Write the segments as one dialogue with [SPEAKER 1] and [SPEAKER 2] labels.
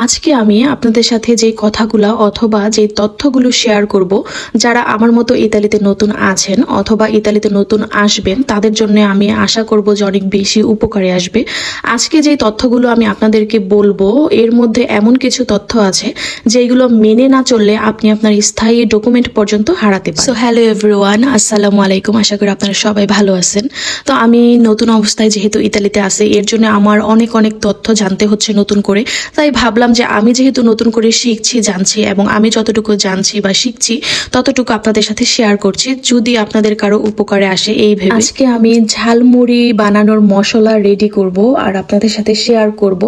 [SPEAKER 1] আজকে আমি আপনাদের সাথে যে কথাগুলো অথবা যে তথ্যগুলো শেয়ার করব, যারা আমার মতো ইতালিতে নতুন আছেন অথবা ইতালিতে নতুন আসবেন তাদের জন্য আমি আশা করব যে অনেক বেশি উপকারে আসবে। আজকে যে তথ্যগুলো আমি আপনাদেরকে বলবো এর মধ্যে এমন কিছু তথ্য আছে যেগুলো মেনে না চললে আপনি আপনার স্থায়ী ডকুমেন্ট পর্যন্ত হারাতে পারেন। সো হ্যালো এভরিওয়ান, আসসালামু আলাইকুম। আশা করি আপনারা সবাই ভালো আছেন। তো আমি নতুন অবস্থায় যেহেতু ইতালিতে আছি এর জন্য আমার অনেক তথ্য জানতে হচ্ছে নতুন করে। তাই ভাবলাম যে আমি যেহেতু নতুন করে শিখছি জানছি এবং আমি যতটুকু জানছি বা শিখছি ততটুকু আপনাদের সাথে শেয়ার করছি, যদি আপনাদের কারো উপকারে আসে এই ভেবে। আজকে আমি ঝালমুড়ি বানানোর মশলা রেডি করব আর আপনাদের সাথে শেয়ার করব।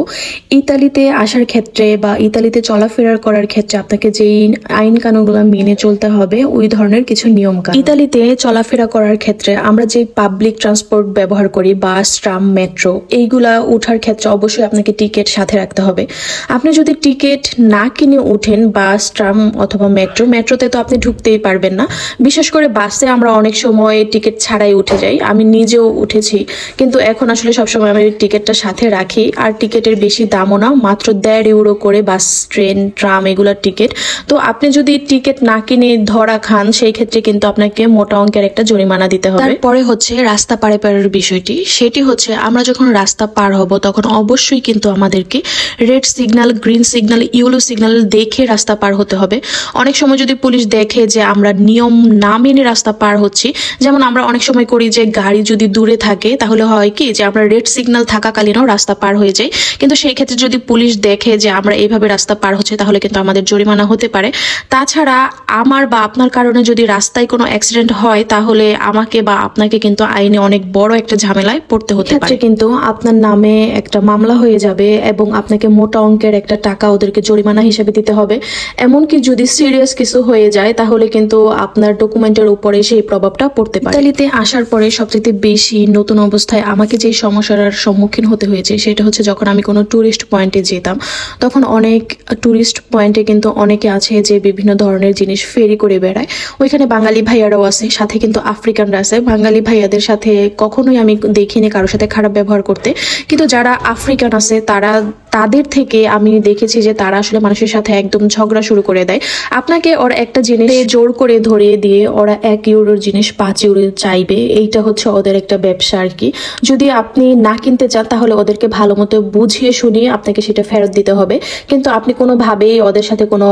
[SPEAKER 1] ইতালিতে আসার ক্ষেত্রে বা ইতালিতে চলাফেরা করার ক্ষেত্রে আপনাকে যেই আইন কানুনগুলো মেনে চলতে হবে ওই ধরনের কিছু নিয়ম কানুন। ইতালিতে চলাফেরা করার ক্ষেত্রে আমরা যে পাবলিক ট্রান্সপোর্ট ব্যবহার করি, বাস, ট্রাম, মেট্রো, এইগুলা ওঠার ক্ষেত্রে অবশ্যই আপনাকে টিকিট সাথে রাখতে হবে। আপনি যদি টিকিট না কিনে উঠেন বাস, ট্রাম অথবা মেট্রোতে তো আপনি ঢুকতেই পারবেন না। বিশেষ করে বাসে আমরা অনেক সময় টিকিট ছাড়াই উঠে যাই, আমি নিজেও উঠেছি, কিন্তু এখন আসলে সবসময় আমি টিকিটটা সাথে রাখি। আর টিকিটের বেশি দামও না, মাত্র 1.5 ইউরো করে বাস, ট্রেন, ট্রাম এগুলোর টিকিট। তো আপনি যদি টিকিট না কিনে ধরা খান সেই ক্ষেত্রে কিন্তু আপনাকে মোটা অঙ্কের একটা জরিমানা দিতে হবে। তারপরে হচ্ছে রাস্তা পারাপারের বিষয়টি, সেটি হচ্ছে আমরা যখন রাস্তা পার হব তখন অবশ্যই কিন্তু আমাদেরকে red signal, green signal, yellow signal দেখে রাস্তা পার হতে হবে। অনেক সময় যদি পুলিশ দেখে যে আমরা নিয়ম না মেনে রাস্তা পার হচ্ছি, যেমন আমরা অনেক সময় করি যে গাড়ি যদি দূরে থাকে তাহলে হয় কি যে আমরা রেড সিগন্যাল থাকাকালীনও রাস্তা পার হয়ে যাই, কিন্তু সেই ক্ষেত্রে যদি পুলিশ দেখে যে আমরা এইভাবে রাস্তা পার হচ্ছে তাহলে কিন্তু আমাদের জরিমানা হতে পারে। তাছাড়া আমার বা আপনার কারণে যদি রাস্তায় কোনো অ্যাক্সিডেন্ট হয় তাহলে আমাকে বা আপনাকে কিন্তু আইনে অনেক বড় একটা ঝামেলায় পড়তে হতে পারে। কিন্তু আপনার নামে একটা মামলা হয়ে যাবে এবং আপনাকে মোটা অঙ্কের একটা টাকা ওদেরকে জরিমানা হিসেবে দিতে হবে। এমনকি যদি সিরিয়াস কিছু হয়ে যায় তাহলে কিন্তু আপনার ডকুমেন্টের উপরে সেই প্রভাবটা পড়তে পারে। ইতালিতে আসার পরে সবচেয়ে বেশি নতুন অবস্থায় আমাকে যে সমস্যার সম্মুখীন হতে হয়েছে সেটা হচ্ছে যখন আমি কোনো টুরিস্ট পয়েন্টে যেতাম তখন অনেক টুরিস্ট পয়েন্টে কিন্তু অনেকে আছে যে বিভিন্ন ধরনের জিনিস ফেরি করে বেড়ায়। ওইখানে বাঙালি ভাইয়ারাও আছে, সাথে কিন্তু আফ্রিকানরা আছে। বাঙালি ভাইয়াদের সাথে কখনোই আমি দেখিনি কারোর সাথে খারাপ ব্যবহার করতে, কিন্তু যারা আফ্রিকান আছে তাদের থেকে আমি দেখেছি যে তারা আসলে মানুষের সাথে একদম ঝগড়া শুরু করে দেয়। আপনাকে ওরা একটা জিনিস জোর করে ধরিয়ে দিয়ে ওরা 1 ইউরোর জিনিস 5 ইউরো চাইবে। এইটা হচ্ছে ওদের একটা ব্যবসা আর কি। যদি আপনি না কিনতে চান তাহলে ওদেরকে ভালো মতো বুঝিয়ে শুনিয়ে আপনাকে সেটা ফেরত দিতে হবে, কিন্তু আপনি কোনোভাবেই ওদের সাথে কোনো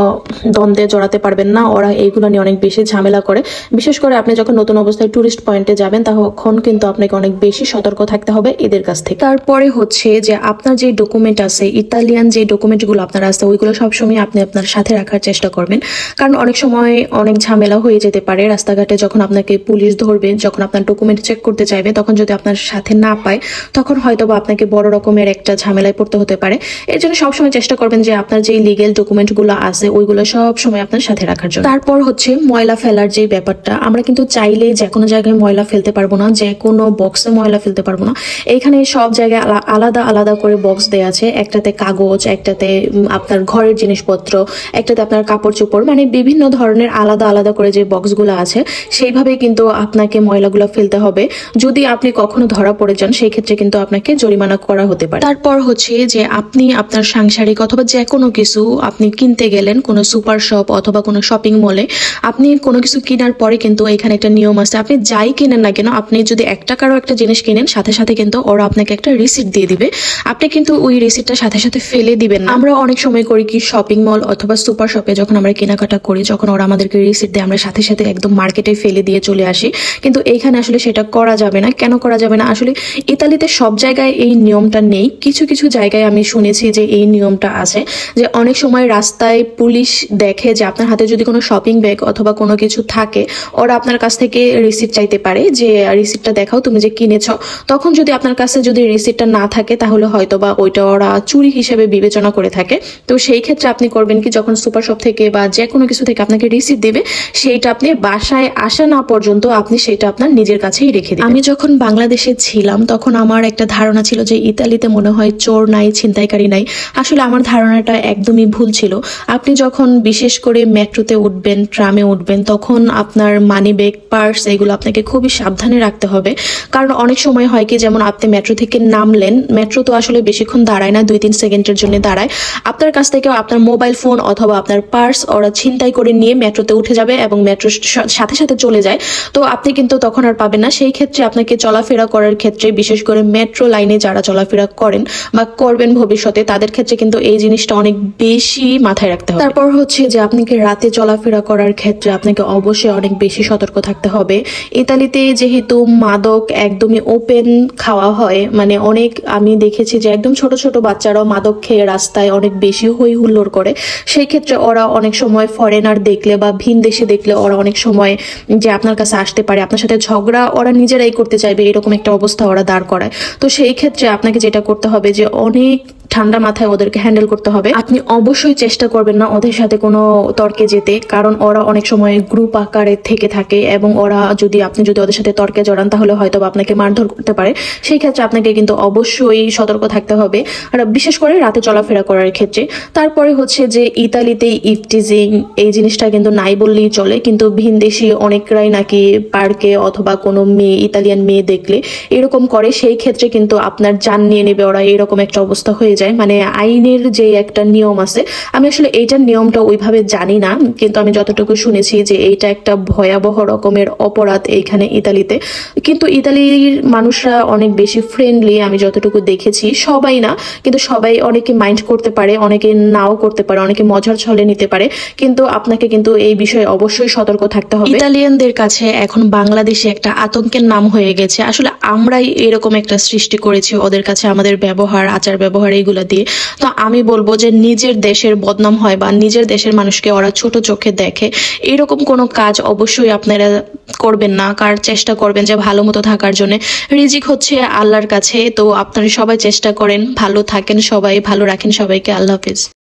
[SPEAKER 1] দ্বন্দ্বে জড়াতে পারবেন না। ওরা এইগুলো নিয়ে অনেক বেশি ঝামেলা করে। বিশেষ করে আপনি যখন নতুন অবস্থায় টুরিস্ট পয়েন্টে যাবেন তখন কিন্তু আপনাকে অনেক বেশি সতর্ক থাকতে হবে এদের কাছ থেকে। তারপরে হচ্ছে যে আপনার যে ডকুমেন্ট আছে, ইতালিয়ান যে ডকুমেন্টগুলো আপনার আছে ওইগুলো সবসময় আপনি আপনার সাথে রাখার চেষ্টা করবেন, কারণ অনেক সময় অনেক ঝামেলা হয়ে যেতে পারে রাস্তাঘাটে। যখন আপনাকে পুলিশ ধরবে, যখন আপনার ডকুমেন্ট চেক করতে চাইবে, তখন যদি আপনার সাথে না পায় তখন হয়তো বা আপনাকে বড় রকমের একটা ঝামেলায় পড়তে হতে পারে। এর জন্য সবসময় চেষ্টা করবেন যে আপনার যে লিগেল ডকুমেন্টগুলো আছে ওইগুলো সবসময় আপনার সাথে রাখার জন্য। তারপর হচ্ছে ময়লা ফেলার যে ব্যাপারটা, আমরা কিন্তু চাইলে যে কোনো জায়গায় ময়লা ফেলতে পারবো না, যে কোনো বক্সে ময়লা ফেলতে পারবো না। এইখানে সব জায়গায় আলাদা করে বক্স দেওয়া আছে, একটাতে কাগজ, একটাতে আপনার ঘরের জিনিসপত্র, একটাতে আপনার কাপড় চোপড়, মানে বিভিন্ন ধরনের আলাদা করে যে বক্সগুলো আছে সেইভাবে কিন্তু আপনাকে ময়লাগুলো ফেলতে হবে। যদি আপনি কখনো ধরা পড়ে যান সেই ক্ষেত্রে কিন্তু আপনাকে জরিমানা করা হতে পারে। তারপর হচ্ছে যে আপনি আপনার সাংসারিক অথবা যে কোনো কিছু আপনি কিনতে গেলেন কোনো সুপার শপ অথবা কোনো শপিং মলে, আপনি কোনো কিছু কেনার পরে কিন্তু এখানে একটা নিয়ম আছে, আপনি যাই কিনেন না কেন, আপনি যদি 1 টাকারও একটা জিনিস কিনেন সাথে কিন্তু ওরা আপনাকে একটা রিসিট দিয়ে দিবে। আপনি কিন্তু ওই রিসিটটা সাথে ফেলে দিবেন না। আমরা অনেক সময় করি কি শপিং মল অথবা সুপার শপে যখন আমরা কেনাকাটা করি, যখন ওরা আমাদেরকে রিসিট দেয় আমরা সাথে একদম মার্কেটে ফেলে দিয়ে চলে আসি, কিন্তু এইখানে আসলে সেটা করা যাবে না। কেন করা যাবে না? আসলে ইতালিতে সব জায়গায় এই নিয়মটা নেই, কিছু জায়গায় আমি শুনেছি যে এই নিয়মটা আছে। যে অনেক সময় রাস্তায় পুলিশ দেখে যে আপনার হাতে যদি কোনো শপিং ব্যাগ অথবা কোনো কিছু থাকে, ওরা আপনার কাছ থেকে রিসিট চাইতে পারে যে রিসিটটা দেখাও তুমি যে কিনেছ। তখন যদি আপনার কাছে যদি রিসিটটা না থাকে তাহলে হয়তো বা ওইটা ওরা চুরি হিসেবে বিবেচনা করে থাকে। তো সেই ক্ষেত্রে আপনি করবেন কি, যখন সুপার শপ থেকে বা যে কোনো কিছু থেকে আপনাকে রিসিট দেবে সেইটা আপনি বাসায় আসা না পর্যন্ত আপনি সেটা আপনার নিজের কাছেই রেখে দিন। আমি যখন বাংলাদেশে ছিলাম তখন আমার একটা ধারণা ছিল যে ইতালিতে মনে হয় চোর নাই, ছিনতাইকারী নাই। আসলে আমার ধারণাটা একদমই ভুল ছিল। আপনি যখন বিশেষ করে মেট্রোতে উঠবেন, ট্রামে উঠবেন, তখন আপনার মানি ব্যাগ, পার্স এগুলো আপনাকে খুবই সাবধানে রাখতে হবে। কারণ অনেক সময় হয় কি, যেমন আপনি মেট্রো থেকে নামলেন, মেট্রো তো আসলে বেশিক্ষণ দাঁড়ায় না, 2-3 2-3 সেকেন্ডের জন্য দাঁড়ায়, আপনার কাছ থেকে আপনার মোবাইল ফোন অথবা আপনার পার্স ওরা ছিনতাই করে নিয়ে মেট্রোতে উঠে যাবে এবং মেট্রোর সাথে সাথে চলে যায়। তো আপনি কিন্তু তখন আর পাবেন না। সেই ক্ষেত্রে আপনাকে চলাফেরা করার ক্ষেত্রে, বিশেষ করে মেট্রো লাইনে যারা চলাফেরা করেন বা করবেন ভবিষ্যতে, তাদের ক্ষেত্রে কিন্তু এই জিনিসটা অনেক বেশি মাথায় রাখতে হবে। তারপর হচ্ছে যে আপনাকে রাতে চলাফেরা করার ক্ষেত্রে আপনাকে অবশ্যই অনেক বেশি সতর্ক থাকতে হবে। ইতালিতে যেহেতু মাদক একদমই ওপেন খাওয়া হয়, মানে অনেক, আমি দেখেছি যে একদম ছোট ছোট বাচ্চারাও মাদক খেয়ে রাস্তায় অনেক বেশি হই হুল্লোড় করে। সেই ক্ষেত্রে ওরা অনেক সময় ফরেনার দেখলে বা ভিন দেশে দেখলে ওরা অনেক সময় যে আপনার কাছে আসতে পারে, আপনার সাথে ঝগড়া ওরা নিজেরাই করতে চাইবে, এরকম একটা অবস্থা ওরা দাঁড় করায়। তো সেই ক্ষেত্রে আপনাকে যেটা করতে হবে যে অনেক ঠান্ডা মাথায় ওদেরকে হ্যান্ডেল করতে হবে। আপনি অবশ্যই চেষ্টা করবেন না ওদের সাথে কোনো তর্কে যেতে, কারণ ওরা অনেক সময় গ্রুপ আকারে থেকে থাকে এবং আপনি যদি ওদের সাথে তর্কে জড়ান তাহলে হয়তো আপনাকে মারধর করতে পারে। সেই ক্ষেত্রে আপনাকে কিন্তু অবশ্যই সতর্ক থাকতে হবে, আর বিশেষ করে রাতে চলাফেরা করার ক্ষেত্রে। তারপরে হচ্ছে যে ইতালিতে ইফটিজিং এই জিনিসটা কিন্তু নাই বললেই চলে, কিন্তু ভিনদেশি অনেকরাই নাকি পার্কে অথবা কোনো মেয়ে, ইতালিয়ান মেয়ে দেখলে এরকম করে। সেই ক্ষেত্রে কিন্তু আপনার জান নিয়ে নেবে ওরা, এরকম একটা অবস্থা হয়ে যায়। মানে আইনের যে একটা নিয়ম আছে, আমি আসলে এইটার নিয়মটা ওইভাবে জানি না, কিন্তু আমি যতটুকু শুনেছি যে এইটা একটা ভয়াবহ রকমের অপরাধ এইখানে ইতালিতে। কিন্তু ইতালির মানুষরা অনেক বেশি ফ্রেন্ডলি, আমি যতটুকু দেখেছি। সবাই না, কিন্তু সবাই, অনেকে মাইন্ড করতে পারে, অনেকে নাও করতে পারে, অনেকে মজার ছলে নিতে পারে, কিন্তু আপনাকে কিন্তু এই বিষয়ে অবশ্যই সতর্ক থাকতে হবে। ইতালিয়ানদের কাছে এখন বাংলাদেশে একটা আতঙ্কের নাম হয়ে গেছে। আসলে আমরাই এরকম একটা সৃষ্টি করেছি ওদের কাছে, আমাদের ব্যবহার, আচার ব্যবহার এইগুলো দিয়ে। তো আমি বলবো যে নিজের দেশের বদনাম হয় বা নিজের দেশের মানুষকে ওরা ছোট চোখে দেখে, এরকম কোনো কাজ অবশ্যই আপনারা করবেন না। কার চেষ্টা করবেন যে ভালো মতো থাকার জন্য। রিজিক হচ্ছে আল্লাহর কাছে, তো আপনারা সবাই চেষ্টা করেন, ভালো থাকেন সবাই, ভালো রাখেন সবাইকে। আল্লাহ হাফেজ।